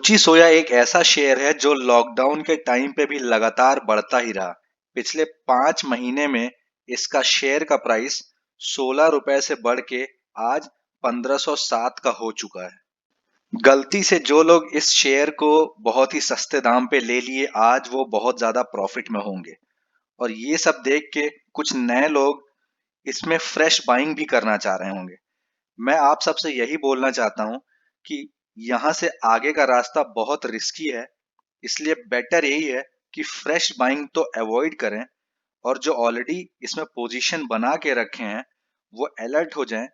रुचि सोया एक ऐसा शेयर है जो लॉकडाउन के टाइम पे भी लगातार बढ़ता ही रहा। पिछले 5 महीने में इसका शेयर का प्राइस 16 रुपए से बढ़ के आज 1507 का हो चुका है। गलती से जो लोग इस शेयर को बहुत ही सस्ते दाम पे ले लिए, आज वो बहुत ज्यादा प्रॉफिट में होंगे। और ये सब देख के कुछ नए लोग इसमें फ्रेश बाइंग भी करना चाह रहे होंगे। मैं आप सबसे यही बोलना चाहता हूं कि यहाँ से आगे का रास्ता बहुत रिस्की है, इसलिए बेटर यही है कि फ्रेश बाइंग तो अवॉइड करें और जो ऑलरेडी इसमें पोजीशन बना के रखे हैं वो अलर्ट हो जाएं,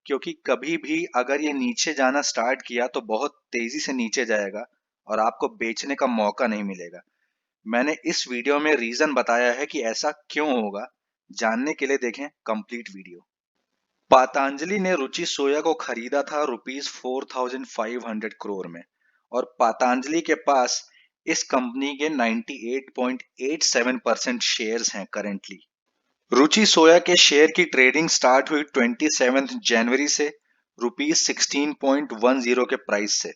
क्योंकि कभी भी अगर ये नीचे जाना स्टार्ट किया तो बहुत तेजी से नीचे जाएगा और आपको बेचने का मौका नहीं मिलेगा। मैंने इस वीडियो में रीजन बताया है कि ऐसा क्यों होगा। जानने के लिए देखें कंप्लीट वीडियो। पतंजलि ने रुचि सोया को खरीदा था ₹4500 में और पतंजलि के पास इस कंपनी के 98.87% शेयर्स हैं करेंटली। रुचि सोया के शेयर की ट्रेडिंग स्टार्ट हुई 27 जनवरी से ₹16.10 के प्राइस से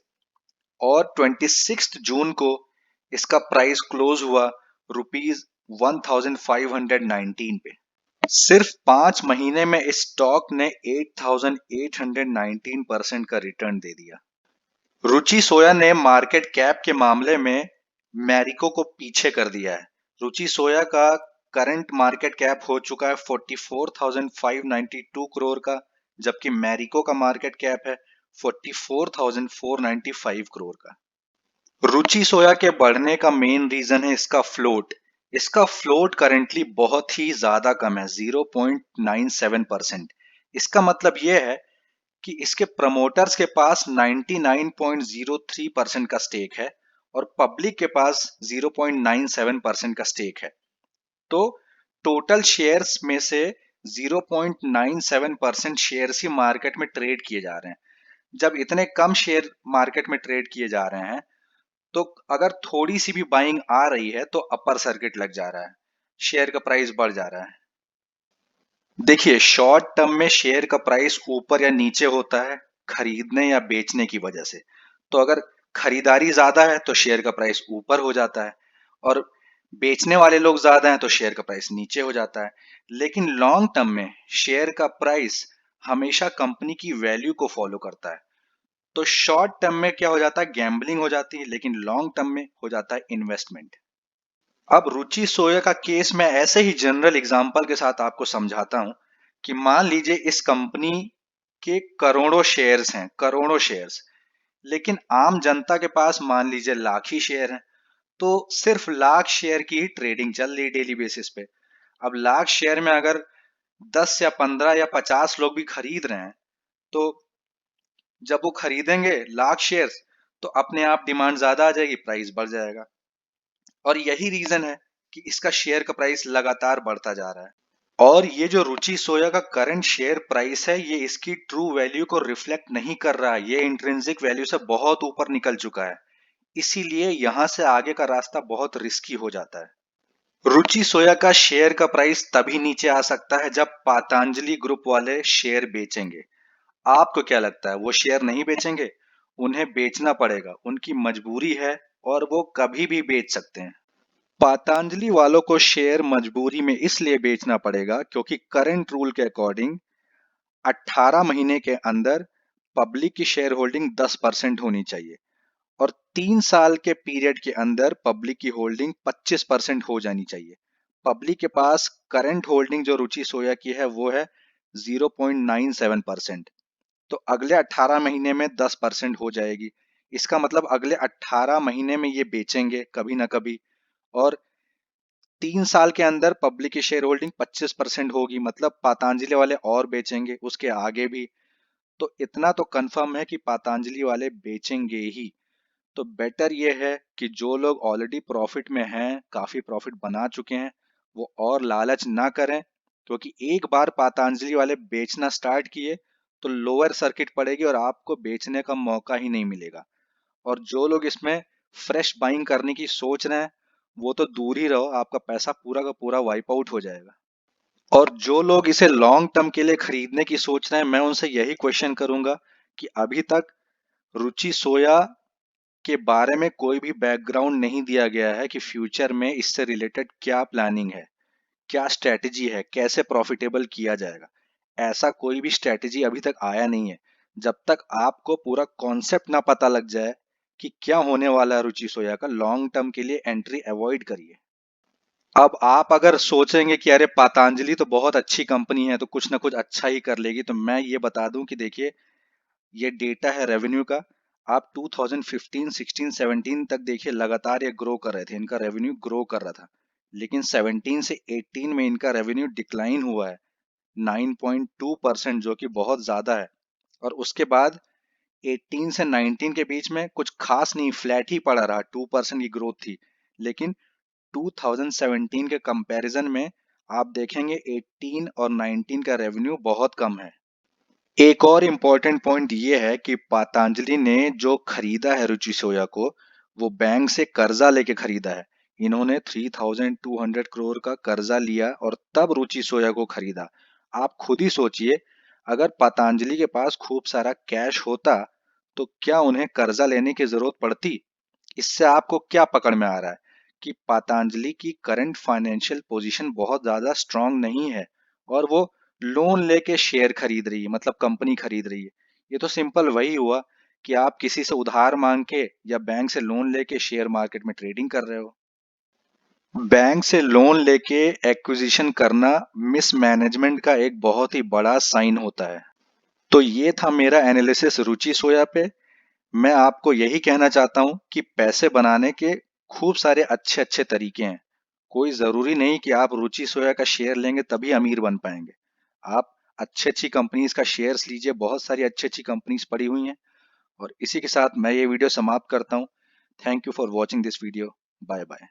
और 26 जून को इसका प्राइस क्लोज हुआ ₹1519 पे। सिर्फ 5 महीने में इस स्टॉक ने 8819% का रिटर्न दे दिया। रुचि सोया ने मार्केट कैप के मामले में मैरिको को पीछे कर दिया है। रुचि सोया का करंट मार्केट कैप हो चुका है 44,592 करोड़ का, जबकि मैरिको का मार्केट कैप है 44,495 करोड़ का। रुचि सोया के बढ़ने का मेन रीजन है इसका फ्लोट। इसका फ्लोट करेंटली बहुत ही ज्यादा कम है, 0.97%। इसका मतलब यह है कि इसके प्रमोटर्स के पास 99.03% का स्टेक है और पब्लिक के पास 0.97% का स्टेक है। तो टोटल शेयर्स में से 0.97% शेयर्स ही मार्केट में ट्रेड किए जा रहे हैं। जब इतने कम शेयर मार्केट में ट्रेड किए जा रहे हैं तो अगर थोड़ी सी भी बाइंग आ रही है तो अपर सर्किट लग जा रहा है, शेयर का प्राइस बढ़ जा रहा है। देखिए, शॉर्ट टर्म में शेयर का प्राइस ऊपर या नीचे होता है खरीदने या बेचने की वजह से। तो अगर खरीदारी ज्यादा है तो शेयर का प्राइस ऊपर हो जाता है और बेचने वाले लोग ज्यादा हैं तो शेयर का प्राइस नीचे हो जाता है। लेकिन लॉन्ग टर्म में शेयर का प्राइस हमेशा कंपनी की वैल्यू को फॉलो करता है। तो शॉर्ट टर्म में क्या हो जाता है, गैम्बलिंग हो जाती है, लेकिन लॉन्ग टर्म में हो जाता है इन्वेस्टमेंट। अब रुचि सोया का केस मैं ऐसे ही जनरल एग्जांपल के साथ आपको समझाता हूं कि मान लीजिए इस कंपनी के करोड़ों शेयर्स हैं, करोड़ों शेयर्स, लेकिन आम जनता के पास मान लीजिए लाख ही शेयर हैं। तो सिर्फ लाख शेयर की ही ट्रेडिंग चल रही डेली बेसिस पे। अब लाख शेयर में अगर 10 या 15 या 50 लोग भी खरीद रहे हैं तो जब वो खरीदेंगे लाख शेयर्स तो अपने आप डिमांड ज्यादा आ जाएगी, प्राइस बढ़ जाएगा। और यही रीजन है कि इसका शेयर का प्राइस लगातार बढ़ता जा रहा है। और ये जो रुचि सोया का करंट शेयर प्राइस है ये इसकी ट्रू वैल्यू को रिफ्लेक्ट नहीं कर रहा है, ये इंट्रिंसिक वैल्यू से बहुत ऊपर निकल चुका है। इसीलिए यहां से आगे का रास्ता बहुत रिस्की हो जाता है। रुचि सोया का शेयर का प्राइस तभी नीचे आ सकता है जब पतंजलि ग्रुप वाले शेयर बेचेंगे। आपको क्या लगता है वो शेयर नहीं बेचेंगे? उन्हें बेचना पड़ेगा, उनकी मजबूरी है और वो कभी भी बेच सकते हैं। पतंजलि वालों को शेयर मजबूरी में इसलिए बेचना पड़ेगा क्योंकि करंट रूल के अकॉर्डिंग 18 महीने के अंदर पब्लिक की शेयर होल्डिंग 10% होनी चाहिए और 3 साल के पीरियड के अंदर पब्लिक की होल्डिंग 25% हो जानी चाहिए। पब्लिक के पास करंट होल्डिंग जो रुचि सोया की है वो है 0.97%। तो अगले 18 महीने में 10% हो जाएगी। इसका मतलब अगले 18 महीने में ये बेचेंगे कभी ना कभी और 3 साल के अंदर पब्लिक की शेयर होल्डिंग 25% होगी, मतलब पतंजलि वाले और बेचेंगे उसके आगे भी। तो इतना तो कंफर्म है कि पतंजलि वाले बेचेंगे ही। तो बेटर ये है कि जो लोग ऑलरेडी प्रॉफिट में हैं, काफी प्रॉफिट बना चुके हैं, वो और लालच ना करें, क्योंकि एक बार पतंजलि वाले बेचना स्टार्ट किए तो लोअर सर्किट पड़ेगी और आपको बेचने का मौका ही नहीं मिलेगा। और जो लोग इसमें फ्रेश बाइंग करने की सोच रहे हैं वो तो दूर ही रहो, आपका पैसा पूरा का पूरा वाइप आउट हो जाएगा। और जो लोग इसे लॉन्ग टर्म के लिए खरीदने की सोच रहे हैं मैं उनसे यही क्वेश्चन करूंगा कि अभी तक रुचि सोया के बारे में कोई भी बैकग्राउंड नहीं दिया गया है कि फ्यूचर में इससे रिलेटेड क्या प्लानिंग है, क्या स्ट्रैटेजी है, कैसे प्रॉफिटेबल किया जाएगा। ऐसा कोई भी स्ट्रैटेजी अभी तक आया नहीं है। जब तक आपको पूरा कॉन्सेप्ट ना पता लग जाए कि क्या होने वाला है रुचि सोया का, लॉन्ग टर्म के लिए एंट्री अवॉइड करिए। अब आप अगर सोचेंगे कि अरे पतंजलि तो बहुत अच्छी कंपनी है तो कुछ ना कुछ अच्छा ही कर लेगी, तो मैं ये बता दूं कि देखिए, ये डेटा है रेवेन्यू का। आप 2015, 16, 17 तक देखिए, लगातार ये ग्रो कर रहे थे, इनका रेवेन्यू ग्रो कर रहा था। लेकिन 17 से 18 में इनका रेवेन्यू डिक्लाइन हुआ है 9.2%, जो कि बहुत ज्यादा है। और उसके बाद 18 से 19 के बीच में कुछ खास नहीं, फ्लैट ही पड़ा रहा, 2% की ग्रोथ थी। लेकिन 2017 के कंपैरिजन में आप देखेंगे 18 और 19 का रेवेन्यू बहुत कम है। एक और इम्पोर्टेंट पॉइंट ये है कि पतंजलि ने जो खरीदा है रुचि सोया को, वो बैंक से कर्जा लेके खरीदा है। इन्होंने 3200 करोड़ का कर्जा लिया और तब रुचि सोया को खरीदा। आप खुद ही सोचिए, अगर पतंजलि के पास खूब सारा कैश होता तो क्या उन्हें कर्जा लेने की जरूरत पड़ती। इससे आपको क्या पकड़ में आ रहा है कि पतंजलि की करंट फाइनेंशियल पोजीशन बहुत ज्यादा स्ट्रांग नहीं है और वो लोन लेके शेयर खरीद रही है, मतलब कंपनी खरीद रही है। ये तो सिंपल वही हुआ कि आप किसी से उधार मांग के या बैंक से लोन लेके शेयर मार्केट में ट्रेडिंग कर रहे हो। बैंक से लोन लेके एक्विजिशन करना मिसमैनेजमेंट का एक बहुत ही बड़ा साइन होता है। तो ये था मेरा एनालिसिस रुचि सोया पे। मैं आपको यही कहना चाहता हूँ कि पैसे बनाने के खूब सारे अच्छे अच्छे तरीके हैं। कोई जरूरी नहीं कि आप रुचि सोया का शेयर लेंगे तभी अमीर बन पाएंगे। आप अच्छी अच्छी कंपनीज का शेयर्स लीजिए, बहुत सारी अच्छी अच्छी कंपनीज पड़ी हुई हैं। और इसी के साथ मैं ये वीडियो समाप्त करता हूँ। Thank you for watching this video. Bye bye.